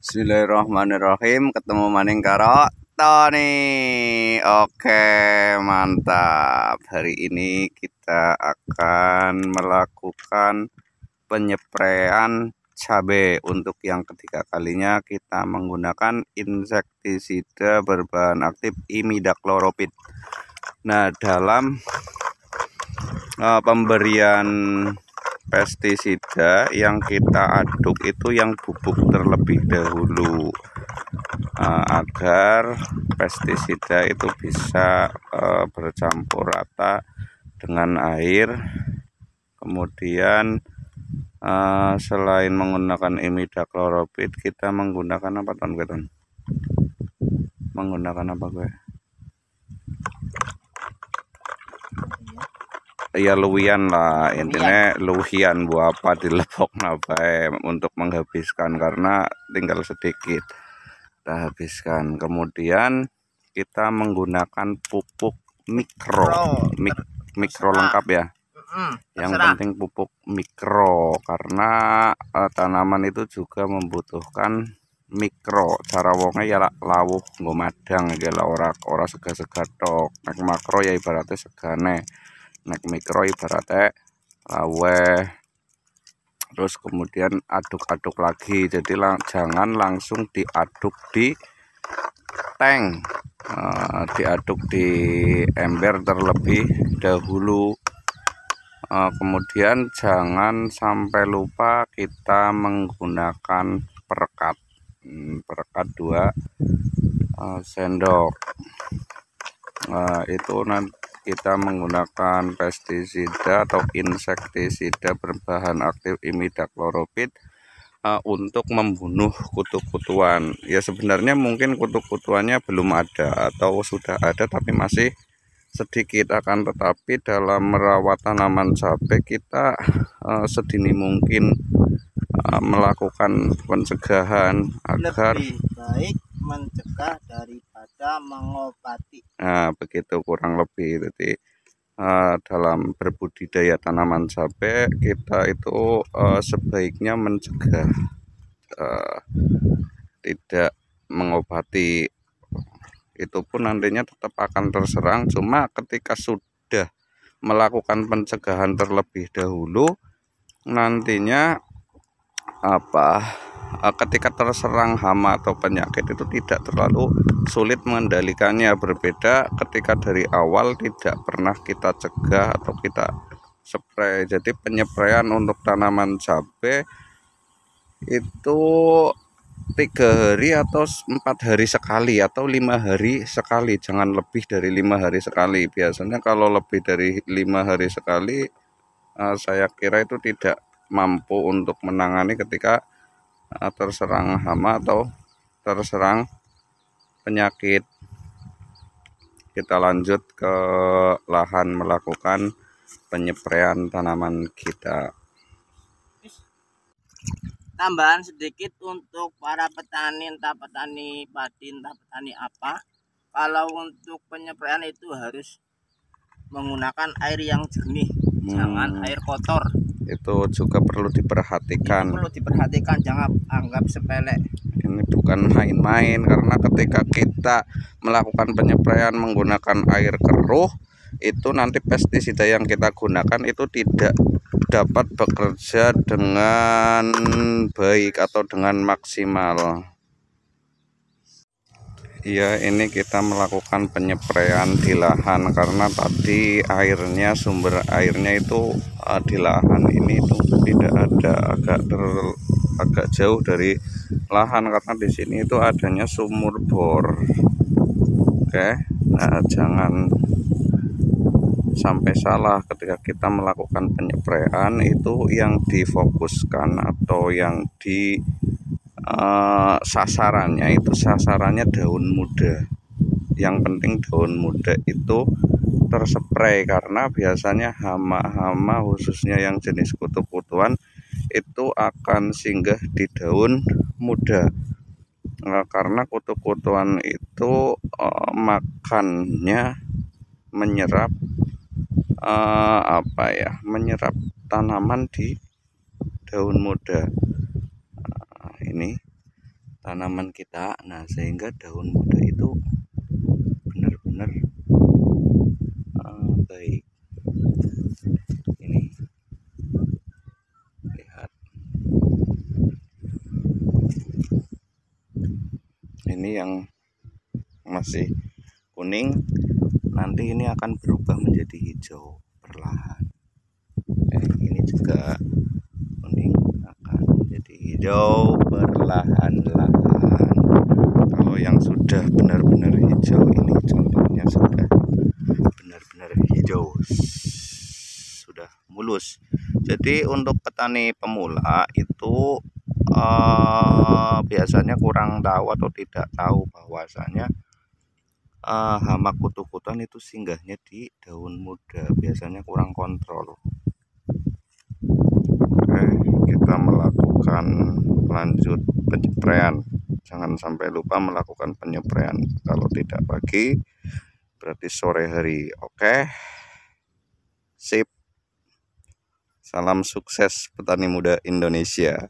Bismillahirrahmanirrahim. Ketemu maning karo Tony. Oke, mantap. Hari ini kita akan melakukan penyepraian cabai. Untuk yang ketiga kalinya kita menggunakan insektisida berbahan aktif imidakloropid. Nah, dalam pemberian pestisida yang kita aduk itu yang bubuk terlebih dahulu, agar pestisida itu bisa bercampur rata dengan air. Kemudian selain menggunakan imidakloropid, kita menggunakan apa ton? Menggunakan apa gue? Ya luwian lah, intinya luwian buah apa dilepok nabai untuk menghabiskan, karena tinggal sedikit kita habiskan. Kemudian kita menggunakan pupuk mikro lengkap ya. Yang penting pupuk mikro, karena tanaman itu juga membutuhkan mikro. Cara wonge ya lawuh nggo madang iki lah, ora sega-sega tok. Nek makro ya ibaratnya segane, nek mikro ibaratnya laweh. Terus kemudian aduk-aduk lagi, jadi jangan langsung diaduk di tank, diaduk di ember terlebih dahulu. Kemudian jangan sampai lupa kita menggunakan perekat 2 sendok. Itu nanti kita menggunakan pestisida atau insektisida berbahan aktif imidakloropid untuk membunuh kutu-kutuan. Ya sebenarnya mungkin kutu-kutuannya belum ada atau sudah ada tapi masih sedikit, akan tetapi dalam merawat tanaman cabai kita sedini mungkin melakukan pencegahan agar lebih baik mencegah daripada mengobati. Nah, begitu kurang lebih. Jadi dalam berbudidaya tanaman cabai kita itu sebaiknya mencegah, tidak mengobati. Itu pun nantinya tetap akan terserang, cuma ketika sudah melakukan pencegahan terlebih dahulu, nantinya ketika terserang hama atau penyakit itu tidak terlalu sulit mengendalikannya. Berbeda ketika dari awal tidak pernah kita cegah atau kita spray. Jadi penyepraian untuk tanaman cabai itu 3 hari atau 4 hari sekali atau 5 hari sekali, jangan lebih dari 5 hari sekali. Biasanya kalau lebih dari 5 hari sekali, saya kira itu tidak mampu untuk menangani ketika terserang hama atau terserang penyakit. Kita lanjut ke lahan melakukan penyepraian tanaman kita. Tambahan sedikit untuk para petani, entah petani padi, entah petani apa, kalau untuk penyepraian itu harus menggunakan air yang jernih, jangan air kotor. Itu juga perlu diperhatikan. Itu perlu diperhatikan, jangan anggap sepele. Ini bukan main-main, karena ketika kita melakukan penyepraian menggunakan air keruh, itu nanti pestisida yang kita gunakan itu tidak dapat bekerja dengan baik atau dengan maksimal. Ya, ini kita melakukan penyepraian di lahan, karena tadi airnya, sumber airnya itu di lahan ini itu tidak ada, agak jauh dari lahan, karena di sini itu adanya sumur bor. Oke, nah jangan sampai salah ketika kita melakukan penyepraian. Itu yang difokuskan atau yang di sasarannya itu daun muda. Yang penting daun muda itu terspray, karena biasanya hama-hama khususnya yang jenis kutu-kutuan itu akan singgah di daun muda. Karena kutu-kutuan itu makannya menyerap menyerap tanaman di daun muda. Ini tanaman kita. Nah, sehingga daun muda itu benar-benar baik. Ini lihat, ini yang masih kuning, nanti ini akan berubah menjadi hijau perlahan. Ini juga kuning akan menjadi hijau perlahan-lahan. Kalau yang sudah benar-benar hijau, ini contohnya sudah benar-benar hijau, sudah mulus. Jadi untuk petani pemula itu biasanya kurang tahu atau tidak tahu bahwasanya hama kutu-kutuan itu singgahnya di daun muda, biasanya kurang kontrol. Oke, kita melakukan lanjut penyepraian. Jangan sampai lupa melakukan penyepraian. Kalau tidak pagi, berarti sore hari. Oke, sip. Salam sukses petani muda Indonesia.